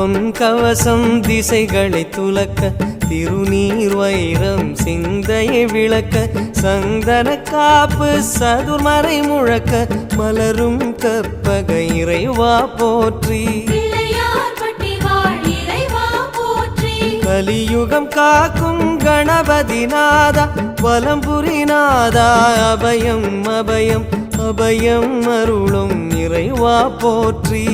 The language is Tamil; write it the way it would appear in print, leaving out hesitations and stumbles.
பொன் கவசம் திசைகளை துலக்க திருநீர் வைரம் சிந்தையை விளக்க சந்தன காப்பு சதுர்மறை முழக்க மலரும் கற்பக இறைவா போற்றி கலியுகம் காக்கும் கணபதி நாதா வலம்புரி நாதா அபயம் அபயம் அபயம் அருளும் இறைவா போற்றி